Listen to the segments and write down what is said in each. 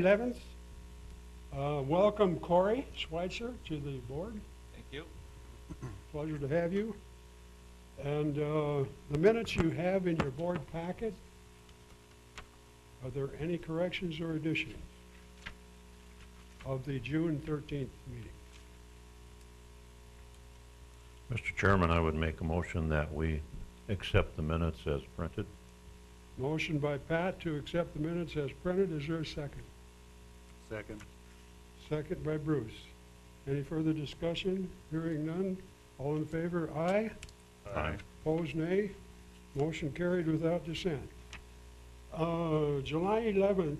11th. Welcome Corey Schweitzer to the board. Thank you. Pleasure to have you. And the minutes you have in your board packet, are there any corrections or additions of the June 13th meeting? Mr. Chairman, I would make a motion that we accept the minutes as printed. Motion by Pat to accept the minutes as printed. Is there a second? Second. Second by Bruce. Any further discussion? Hearing none. All in favor, aye. Aye. Opposed, nay. Motion carried without dissent. July 11th,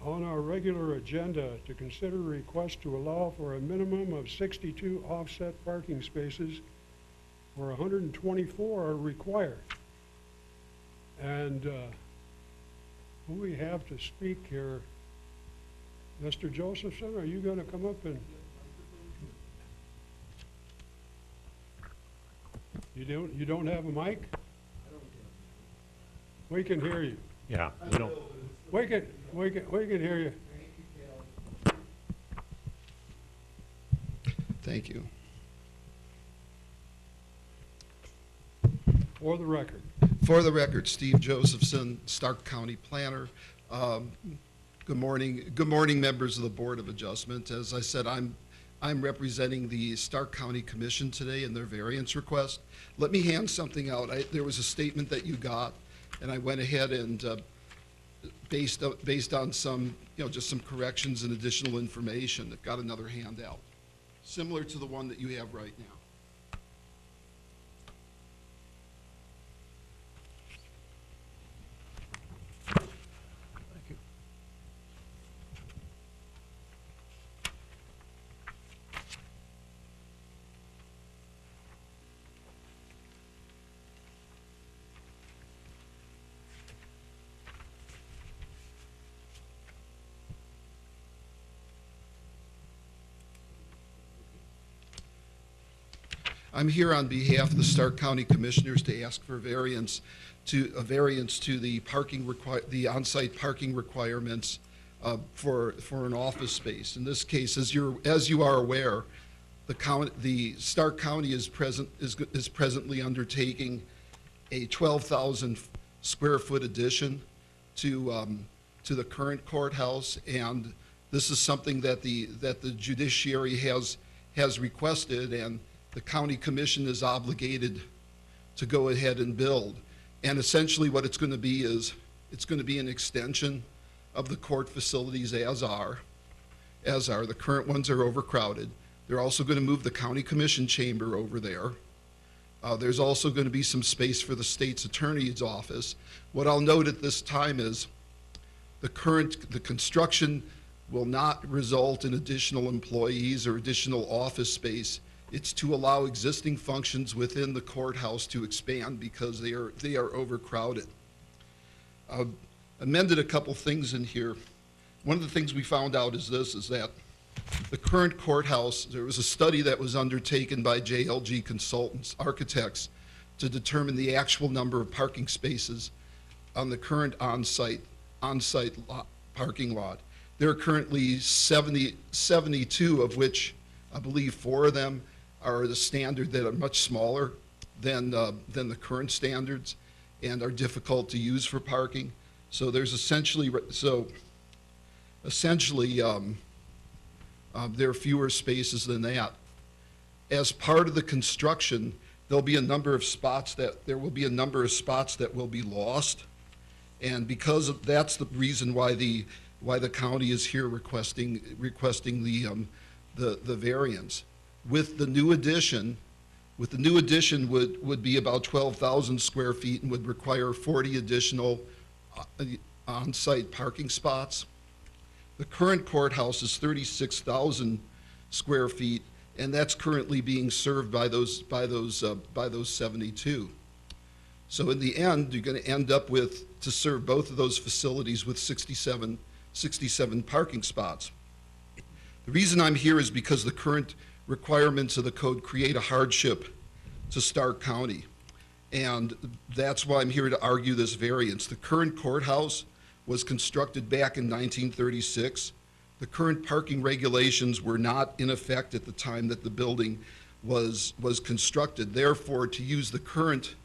on our regular agenda, to consider a request to allow for a minimum of 62 offset parking spaces where 124 are required. And who we have to speak here? Mr. Josephson, are you going to come up and? You don't have a mic? We can hear you. Yeah, We can hear you. Thank you. For the record. For the record, Steve Josephson, Stark County Planner. Good morning, members of the Board of Adjustment. As I said, I'm representing the Stark County Commission today in their variance request. Let me hand something out. There was a statement that you got, and I went ahead and based on some, just some corrections and additional information, that got another handout, similar to the one that you have right now. I'm here on behalf of the Stark County Commissioners to ask for a variance to the on-site parking requirements for an office space. In this case, as you are aware, the Stark County is presently undertaking a 12,000 square foot addition to the current courthouse, and this is something that the judiciary has requested, and the county commission is obligated to go ahead and build. And essentially what it's going to be is, it's going to be an extension of the court facilities as are. The current ones are overcrowded. They're also going to move the county commission chamber over there. There's also going to be some space for the state's attorney's office. What I'll note at this time is the construction will not result in additional employees or additional office space. It's to allow existing functions within the courthouse to expand because they are overcrowded. Amended a couple things in here. One of the things we found out is that the current courthouse, there was a study that was undertaken by JLG Consultants, architects, to determine the actual number of parking spaces on the current on-site parking lot. There are currently 72, of which I believe 4 of them are the standard that are much smaller than the current standards and are difficult to use for parking. So there's essentially there are fewer spaces than that. As part of the construction, there will be a number of spots that will be lost, and because that's the reason why the county is here requesting the variance. With the new addition would be about 12,000 square feet and would require 40 additional on-site parking spots. The current courthouse is 36,000 square feet, and that's currently being served by those 72. So in the end, you're going to end up to serve both of those facilities with 67 parking spots. The reason I'm here is because the current requirements of the code create a hardship to Stark County. And that's why I'm here to argue this variance. The current courthouse was constructed back in 1936. The current parking regulations were not in effect at the time that the building was constructed. Therefore, to use the current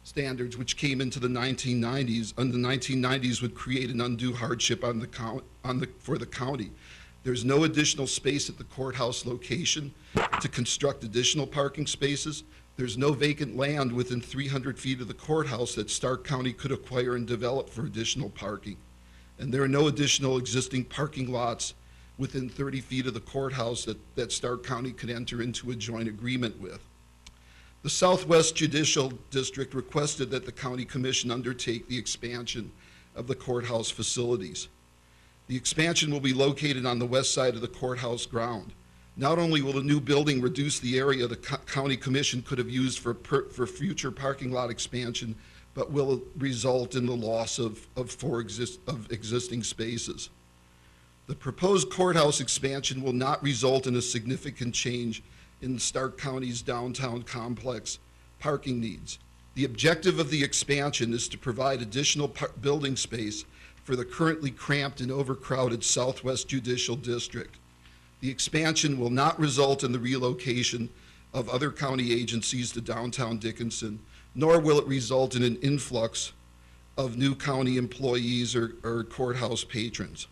standards, which came into the 1990s, would create an undue hardship on for the county. There's no additional space at the courthouse location to construct additional parking spaces. There's no vacant land within 300 feet of the courthouse that Stark County could acquire and develop for additional parking. And there are no additional existing parking lots within 30 feet of the courthouse that Stark County could enter into a joint agreement with. The Southwest Judicial District requested that the County Commission undertake the expansion of the courthouse facilities. The expansion will be located on the west side of the courthouse ground. Not only will the new building reduce the area the County Commission could have used for future parking lot expansion, but will result in the loss of existing spaces. The proposed courthouse expansion will not result in a significant change in Stark County's downtown complex parking needs. The objective of the expansion is to provide additional building space for the currently cramped and overcrowded Southwest Judicial District. The expansion will not result in the relocation of other county agencies to downtown Dickinson, nor will it result in an influx of new county employees or courthouse patrons.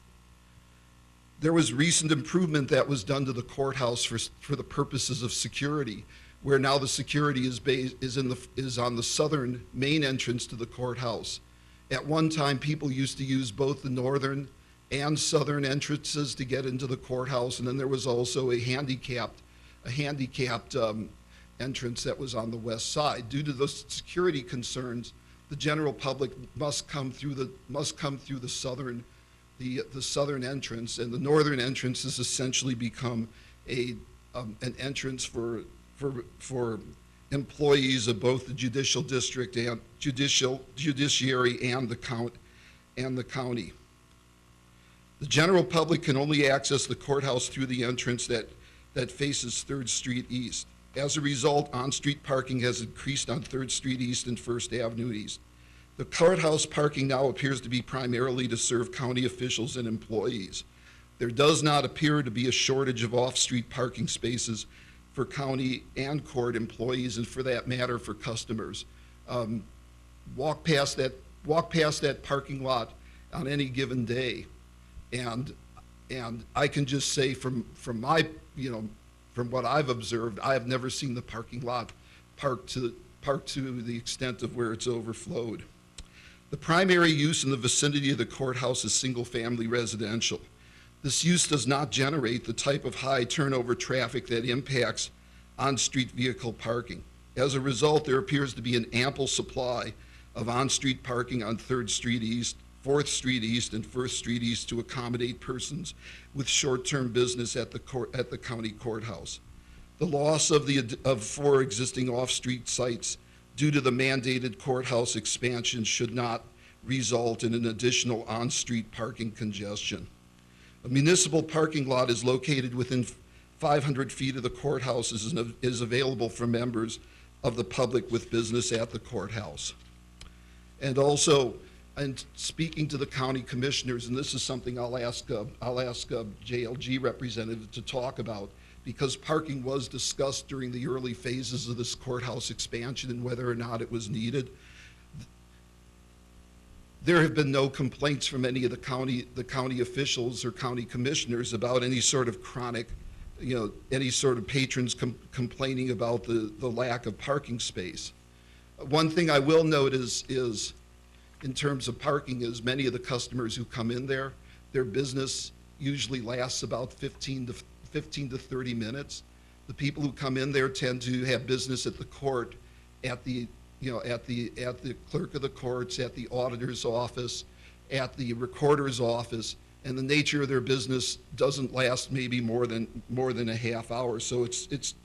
There was recent improvement that was done to the courthouse for the purposes of security, where now the security is on the southern main entrance to the courthouse. At one time, people used to use both the northern and southern entrances to get into the courthouse, and then there was also a handicapped entrance that was on the west side. Due to those security concerns, the general public must come through the southern entrance, and the northern entrance has essentially become an entrance for employees of both the judicial district and judiciary and the county. The general public can only access the courthouse through the entrance that faces 3rd Street East. As a result, on-street parking has increased on 3rd Street East and 1st Avenue East. The courthouse parking now appears to be primarily to serve county officials and employees. There does not appear to be a shortage of off-street parking spaces for county and court employees, and for that matter, for customers. Walk past that parking lot on any given day, and I can just say from what I've observed, I have never seen the parking lot parked to the extent of where it's overflowed. The primary use in the vicinity of the courthouse is single-family residential. This use does not generate the type of high turnover traffic that impacts on-street vehicle parking. As a result, there appears to be an ample supply of on-street parking on 3rd Street East, 4th Street East, and 1st Street East to accommodate persons with short-term business at the county courthouse. The loss of 4 existing off-street sites due to the mandated courthouse expansion should not result in an additional on-street parking congestion. A municipal parking lot is located within 500 feet of the courthouse is available for members of the public with business at the courthouse. And also, and speaking to the county commissioners, and this is something I'll ask JLG representative to talk about, because parking was discussed during the early phases of this courthouse expansion and whether or not it was needed. There have been no complaints from any of the county officials or county commissioners about any sort of chronic, any sort of patrons complaining about the lack of parking space. One thing I will note is in terms of parking is many of the customers who come in there, their business usually lasts about 15 to 30 minutes. The people who come in there tend to have business at the court, at the clerk of the courts, at the auditor's office, at the recorder's office, and the nature of their business doesn't last maybe more than a half hour. So it's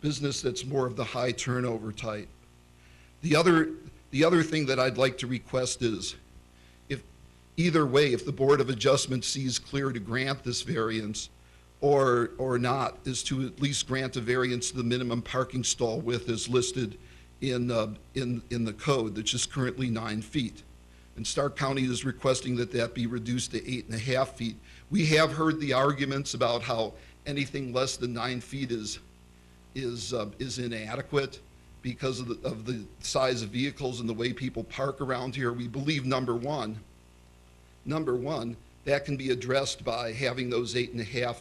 business that's more of the high turnover type. The other thing that I'd like to request is, if the Board of Adjustment sees clear to grant this variance or not, is to at least grant a variance to the minimum parking stall width as listed in the code, which is currently 9 feet. And Stark County is requesting that that be reduced to 8.5 feet. We have heard the arguments about how anything less than 9 feet is inadequate because of the size of vehicles and the way people park around here. We believe number one, that can be addressed by having those 8.5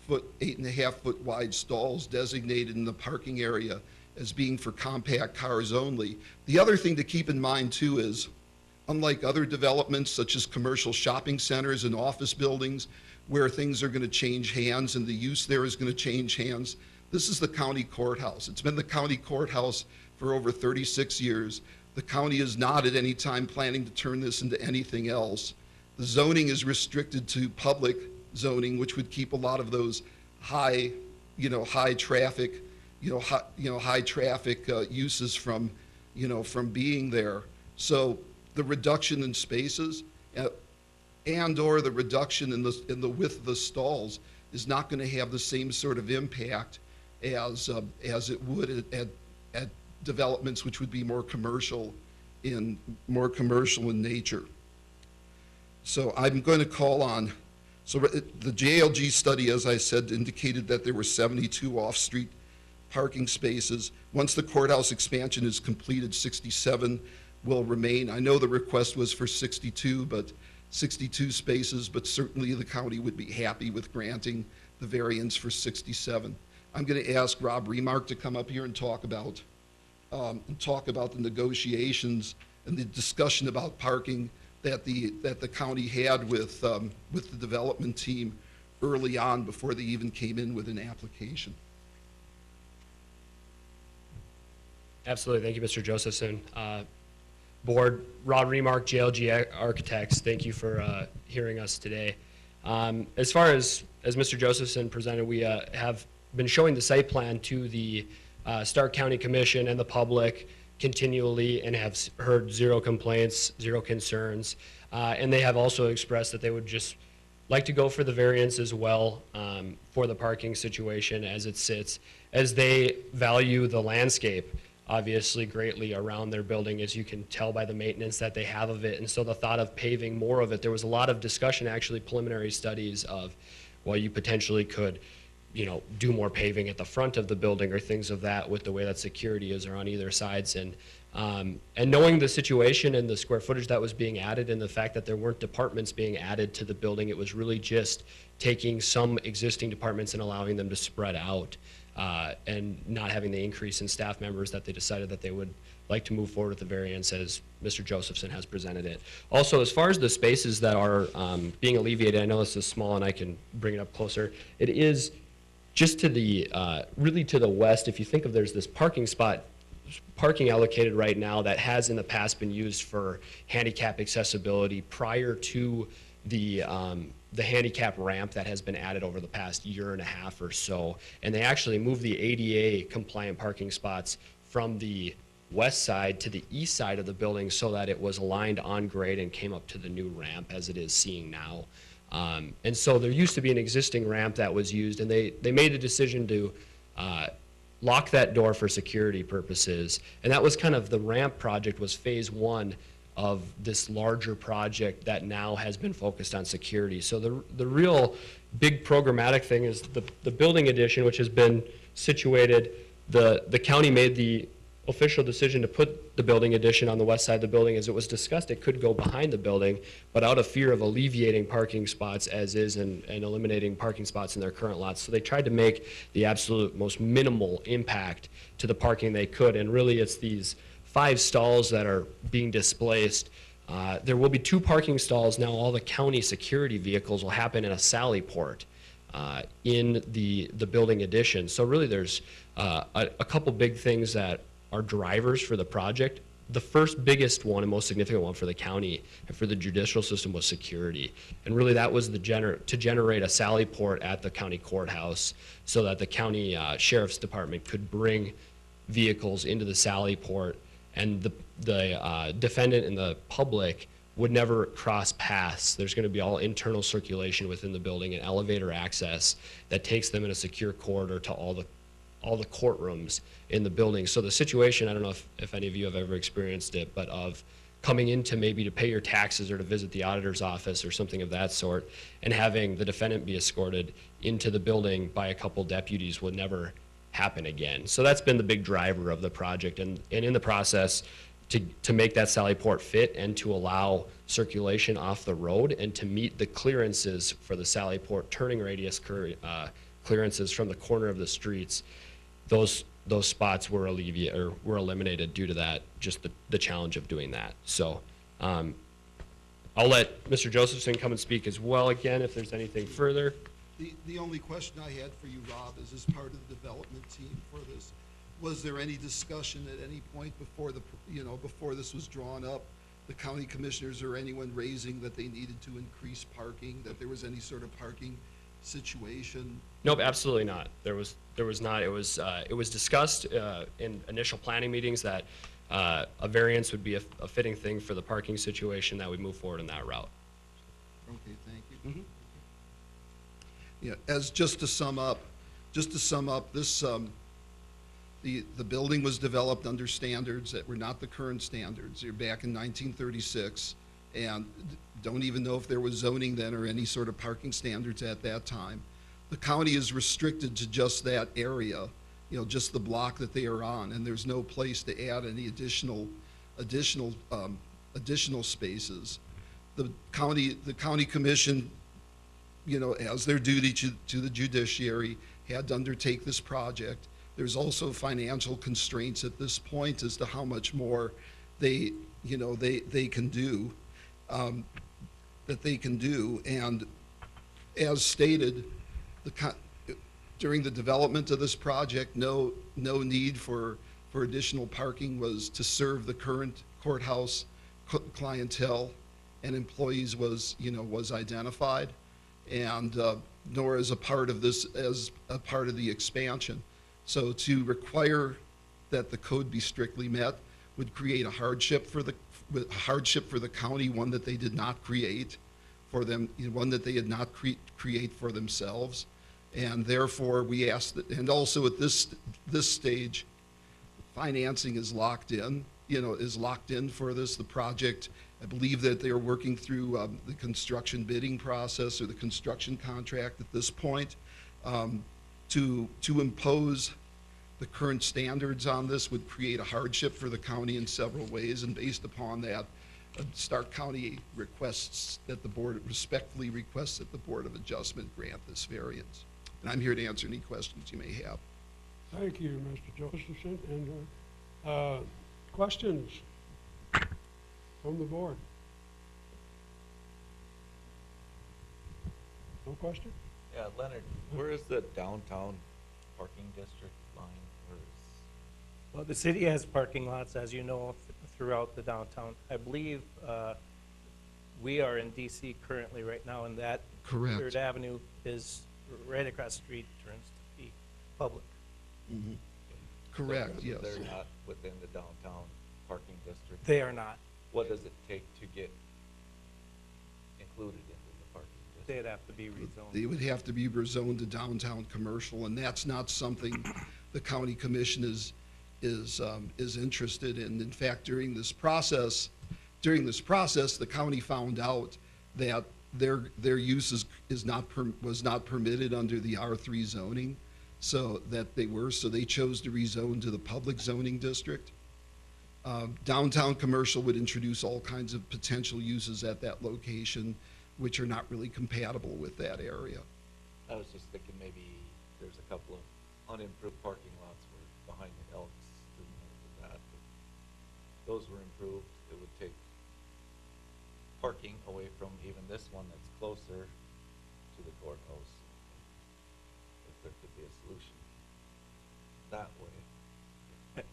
foot wide stalls designated in the parking area as being for compact cars only. The other thing to keep in mind too is, unlike other developments such as commercial shopping centers and office buildings where things are going to change hands and the use there is going to change hands, this is the county courthouse. It's been the county courthouse for over 36 years. The county is not at any time planning to turn this into anything else. The zoning is restricted to public zoning, which would keep a lot of those high traffic uses from being there. So the reduction in spaces and or the reduction in the width of the stalls is not going to have the same sort of impact as it would at developments which would be more commercial in nature. So I'm going to call on. So the JLG study, as I said, indicated that there were 72 off-street parking spaces. Once the courthouse expansion is completed, 67 will remain. I know the request was for 62 spaces, but certainly the county would be happy with granting the variance for 67. I'm going to ask Rob Remark to come up here and talk about the negotiations and the discussion about parking that the county had with the development team early on before they even came in with an application. Absolutely. Thank you, Mr. Josephson. Board, Rod Remark, JLG Architects, thank you for hearing us today. As far as Mr. Josephson presented, we have been showing the site plan to the Stark County Commission and the public continually and have heard zero complaints, zero concerns. And they have also expressed that they would just like to go for the variance as well for the parking situation as it sits, as they value the landscape obviously greatly around their building, as you can tell by the maintenance that they have of it. And so the thought of paving more of it, there was a lot of discussion, actually preliminary studies of, well, you potentially could, do more paving at the front of the building or things of that with the way that security is or on either sides. And knowing the situation and the square footage that was being added and the fact that there weren't departments being added to the building, it was really just taking some existing departments and allowing them to spread out. And not having the increase in staff members, that they decided that they would like to move forward with the variance as Mr. Josephson has presented it. Also, as far as the spaces that are being alleviated, I know this is small and I can bring it up closer. It is just to the, really to the west. If you think of, there's this parking allocated right now that has in the past been used for handicap accessibility prior to the handicap ramp that has been added over the past year and a half or so. And they actually moved the ADA compliant parking spots from the west side to the east side of the building so that it was aligned on grade and came up to the new ramp as it is seeing now. And so there used to be an existing ramp that was used, and they made a decision to lock that door for security purposes. And that was kind of, the ramp project was phase one of this larger project that now has been focused on security. So the real big programmatic thing is the building addition, which has been situated. The county made the official decision to put the building addition on the west side of the building. As it was discussed, it could go behind the building, but out of fear of alleviating parking spots as is and eliminating parking spots in their current lots. So they tried to make the absolute most minimal impact to the parking they could, and really it's these 5 stalls that are being displaced. There will be 2 parking stalls. Now all the county security vehicles will happen in a sally port in the building addition. So really there's a couple big things that are drivers for the project. The first biggest one and most significant one for the county and for the judicial system was security. And really that was to generate a sally port at the county courthouse so that the county sheriff's department could bring vehicles into the sally port, and the defendant and the public would never cross paths. There's going to be all internal circulation within the building and elevator access that takes them in a secure corridor to all the courtrooms in the building. So the situation, I don't know if any of you have ever experienced it, but of coming into maybe to pay your taxes or to visit the auditor's office or something of that sort, and having the defendant be escorted into the building by a couple deputies would never happen again. So that's been the big driver of the project, and in the process, to make that Sally Port fit and to allow circulation off the road and to meet the clearances for the Sally Port turning radius clearances from the corner of the streets, those spots were eliminated due to that, just the challenge of doing that. So I'll let Mr. Josephson come and speak as well again if there's anything further. The only question I had for you, Rob, is as part of the development team for this, was there any discussion at any point before before this was drawn up, the county commissioners or anyone raising that they needed to increase parking, that there was any sort of parking situation? Nope, absolutely not. There was not. It was discussed in initial planning meetings that a variance would be a fitting thing for the parking situation, that we move forward in that route. Okay, thank you. Yeah, as just to sum up, this, the building was developed under standards that were not the current standards. They're back in 1936, and don't even know if there was zoning then or any sort of parking standards at that time. The county is restricted to just that area, just the block that they are on, and there's no place to add any additional spaces. The county commission, as their duty to the judiciary, had to undertake this project. There's also financial constraints at this point as to how much more they can do, and as stated, during the development of this project, no need for additional parking was to serve the current courthouse clientele and employees was identified, and nor as a part of the expansion. So to require that the code be strictly met would create a hardship for the county, one that they did not create for them, one that they had not create for themselves. And therefore we asked that, and also at this stage, financing is locked in, for this, the project. I believe that they are working through the construction bidding process or the construction contract at this point. To impose the current standards on this would create a hardship for the county in several ways, and based upon that, Stark County respectfully requests that the Board of Adjustment grant this variance. And I'm here to answer any questions you may have. Thank you, Mr. Josephson. And questions from the board? No question? Yeah, Leonard, where is the downtown parking district line? Well, the city has parking lots, as you know, throughout the downtown. I believe we are in DC currently right now, and that Correct. Third Avenue is right across the street, turns to be public. Mm-hmm. Correct, yes. They're not within the downtown parking district? They are not. What does it take to get included into the parking district? They'd have to be rezoned. They would have to be rezoned to downtown commercial, and that's not something the county commission is interested in. In fact, during this process, the county found out that their use was not permitted under the R3 zoning, so they chose to rezone to the public zoning district. Downtown commercial would introduce all kinds of potential uses at that location, which are not really compatible with that area. I was just thinking maybe there's a couple of unimproved parking lots where behind the Elks and that. If those were improved, it would take parking away from even this one that's closer to the courthouse. If there could be a solution that way.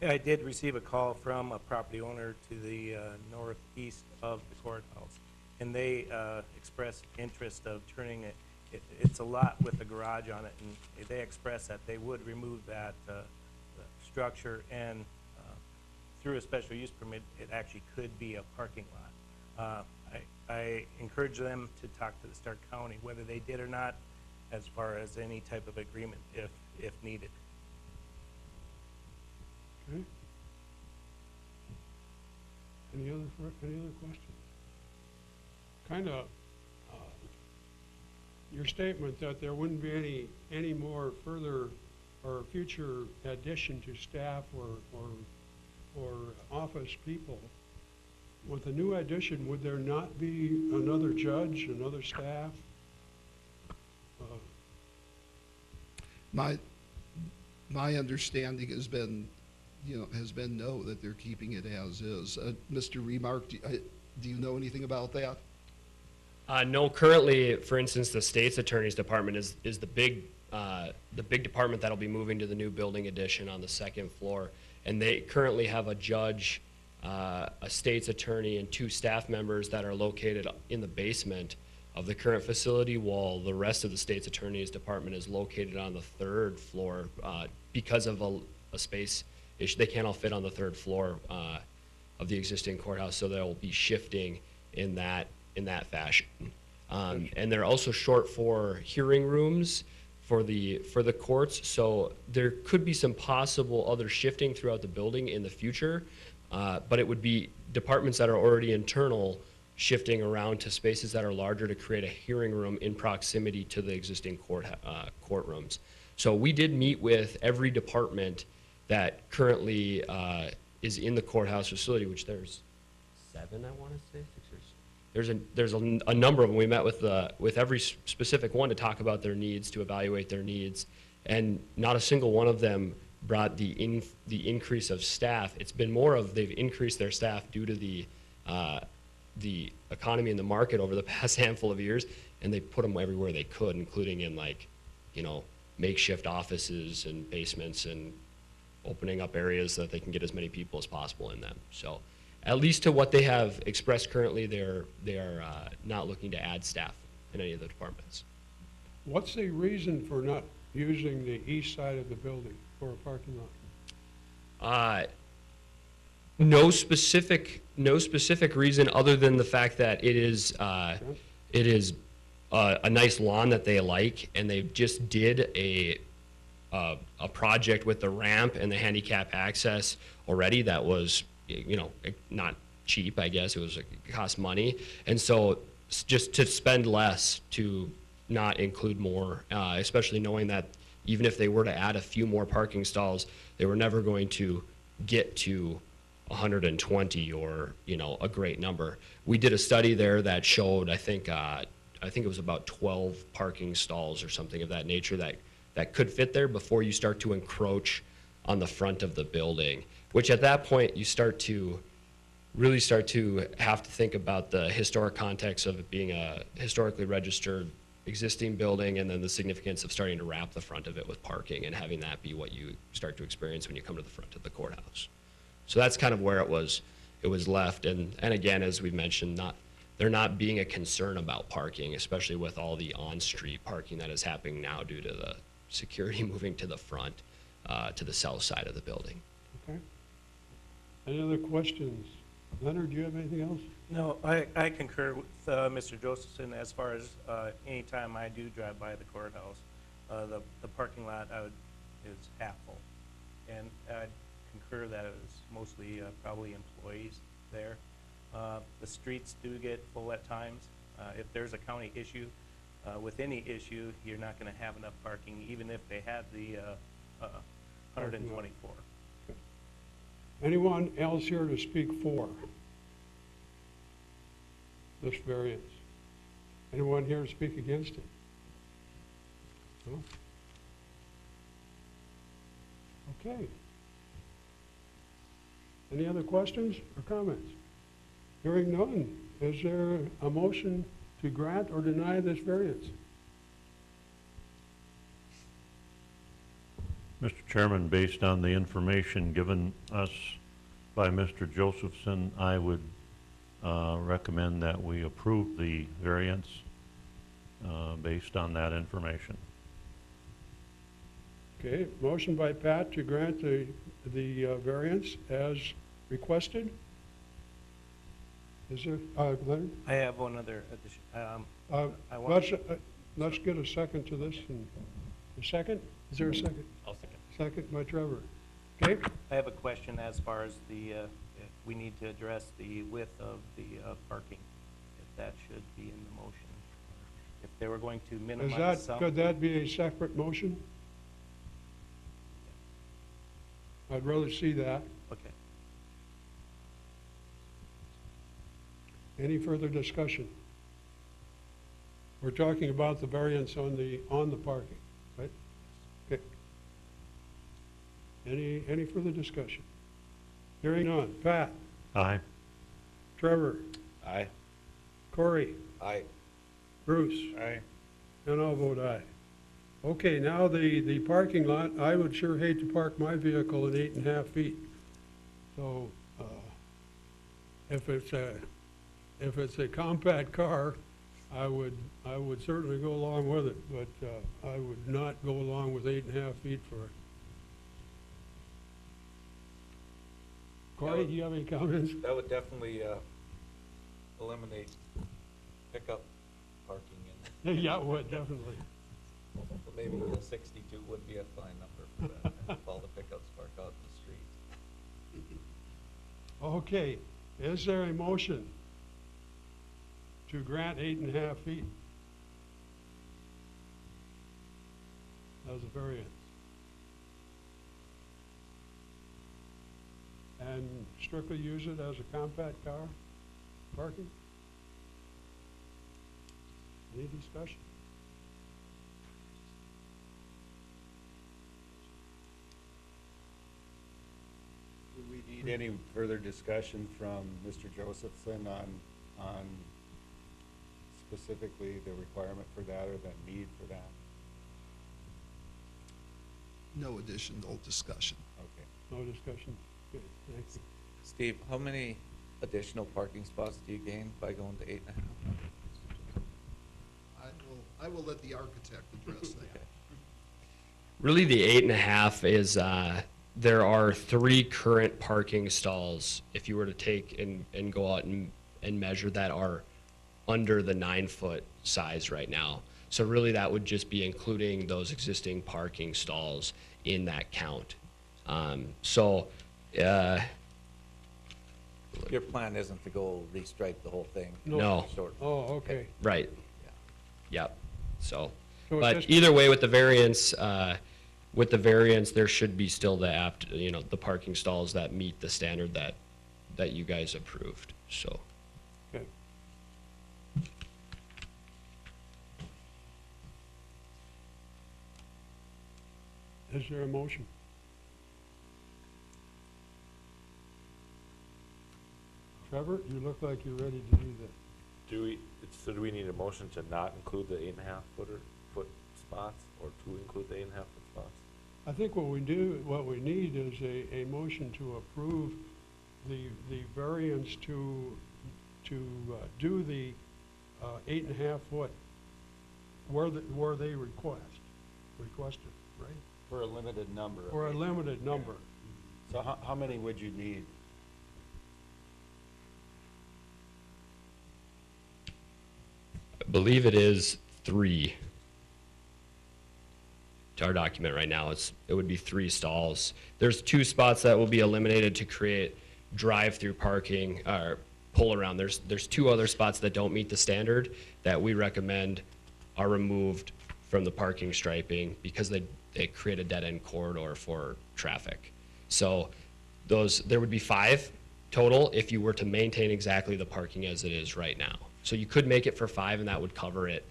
I did receive a call from a property owner to the northeast of the courthouse, and they expressed interest of turning it. It's a lot with a garage on it, and they expressed that they would remove that structure, and through a special use permit, it actually could be a parking lot. I encourage them to talk to the Stark County, whether they did or not, as far as any type of agreement, if needed. Okay. Any other questions? Kind of, your statement that there wouldn't be any more further or future addition to staff or office people. With a new addition, would there not be another judge, another staff? My understanding has been, no, that they're keeping it as is. Mr. Remark, do you know anything about that? No, currently, for instance, the state's attorney's department is the big department that'll be moving to the new building addition on the second floor. And they currently have a judge, a state's attorney, and 2 staff members that are located in the basement of the current facility, while the rest of the state's attorney's department is located on the 3rd floor because of a space issue. They can't all fit on the 3rd floor of the existing courthouse, so they'll be shifting in that fashion. And they're also short for hearing rooms for the courts, so there could be some possible other shifting throughout the building in the future, but it would be departments that are already internal shifting around to spaces that are larger to create a hearing room in proximity to the existing courtrooms. So we did meet with every department that currently is in the courthouse facility, which there's 7, I want to say, 6 or there's a number of them. We met with every specific one to talk about their needs, to evaluate their needs, and not a single one of them brought the increase of staff. It's been more of they've increased their staff due to the economy in the market over the past handful of years, and they put them everywhere they could, including in makeshift offices and basements and opening up areas so that they can get as many people as possible in them. So at least to what they have expressed currently, they are not looking to add staff in any of the departments. What's the reason for not using the east side of the building for a parking lot? No specific reason other than the fact that it is a nice lawn that they like, and they just did a project with the ramp and the handicap access already that was not cheap, I guess. It cost money, and so just to spend less to not include more, especially knowing that even if they were to add a few more parking stalls, they were never going to get to 120 or a great number. We did a study there that showed I think it was about 12 parking stalls or something of that nature that could fit there before you start to encroach on the front of the building, which at that point you really start to have to think about the historic context of it being a historically registered existing building, and then the significance of starting to wrap the front of it with parking and having that be what you start to experience when you come to the front of the courthouse. So that's kind of where it was left, and again, as we've mentioned, there not being a concern about parking, especially with all the on-street parking that is happening now due to the security moving to the front, to the south side of the building. Okay. Any other questions? Leonard, do you have anything else? No, I concur with Mr. Josephson as far as anytime I do drive by the courthouse, the parking lot is half full. And I concur that it was mostly probably employees there. The streets do get full at times. If there's a county issue, with any issue, you're not going to have enough parking, even if they had the 124. Anyone else here to speak for this variance? Anyone here to speak against it? No? Okay. Any other questions or comments? Hearing none, is there a motion to grant or deny this variance? Mr. Chairman, based on the information given us by Mr. Josephson, I would recommend that we approve the variance based on that information. Okay, motion by Pat to grant the variance as requested. Is there, Leonard? I have one other addition. Let's get a second to this. And a second? Is there a second? I'll second. Second by Trevor. Okay? I have a question as far as the we need to address the width of the parking, if that should be in the motion. If they were going to Is minimize that, some. could that be a separate motion? I'd rather see that. Okay. Any further discussion? We're talking about the variance on the parking, right? Okay. Any further discussion? Hearing none. Pat? Aye. Trevor? Aye. Corey? Aye. Bruce? Aye. And I'll vote aye. Okay, now the parking lot, I would sure hate to park my vehicle at 8.5 feet. So, if it's a compact car, I would certainly go along with it, but, I would not go along with 8.5 feet for it. Corey, do you have any comments? That would definitely, eliminate pickup parking and Yeah, it would, definitely. so maybe 62 would be a fine number for that, if all the pickups park out in the street. Okay, is there a motion to grant 8.5 feet as a variance? And strictly use it as a compact car parking? Any discussion? Do we need any further discussion from Mr. Josephson on specifically the requirement for that or the need for that? No additional discussion. Okay. No discussion? Good, thank you. Steve, how many additional parking spots do you gain by going to 8.5? I will let the architect address that. Okay. Really, the 8.5 is, there are 3 current parking stalls, if you were to take and go out and measure, that are under the 9-foot size right now. So really, that would just be including those existing parking stalls in that count. Your plan isn't to go restripe the whole thing? No. Short. Oh, okay. Right, Yeah. yep, so. So it's But just- either way, with the variance, there should be still the parking stalls that meet the standard that you guys approved, so. Okay. Is there a motion? Trevor, you look like you're ready to do this. So do we need a motion to not include the 8.5 foot spots, or to include the 8.5 foot spots? I think what we need is a motion to approve the variance to do the 8.5 foot where they requested, right? For a limited number. Or a limited number. So how many would you need? I believe it is 3. To our document right now, it would be 3 stalls. There's 2 spots that will be eliminated to create drive-through parking, or pull around. There's 2 other spots that don't meet the standard that we recommend are removed from the parking striping because they create a dead-end corridor for traffic. So there would be 5 total if you were to maintain exactly the parking as it is right now. So you could make it for 5 and that would cover it,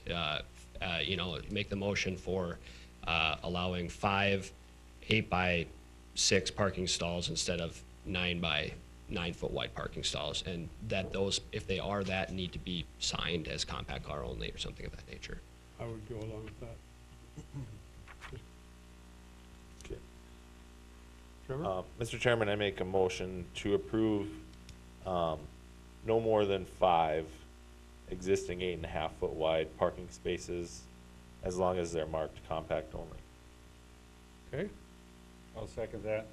make the motion for allowing 5 8x6 parking stalls instead of 9 by 9 foot wide parking stalls, and that those, if they are that, need to be signed as compact car only or something of that nature. I would go along with that. Okay. Trevor? Mr. Chairman, I make a motion to approve, no more than 5 existing 8.5 foot wide parking spaces, as long as they're marked compact only. Okay, I'll second that.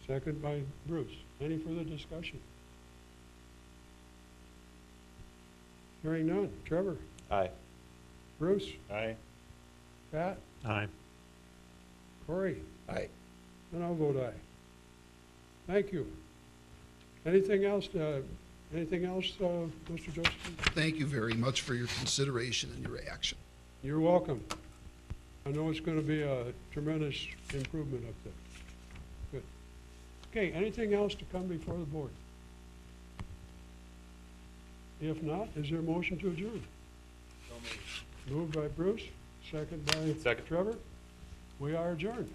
second by Bruce. Any further discussion? Hearing none. Trevor? Aye. Bruce? Aye. Pat? Aye. Corey? Aye. And I'll vote aye. Thank you. Anything else, Mr. Joseph? Thank you very much for your consideration and your action. You're welcome. I know it's gonna be a tremendous improvement up there. Good. Okay, anything else to come before the board? If not, is there a motion to adjourn? Moved by Bruce, second by Second. Trevor. We are adjourned.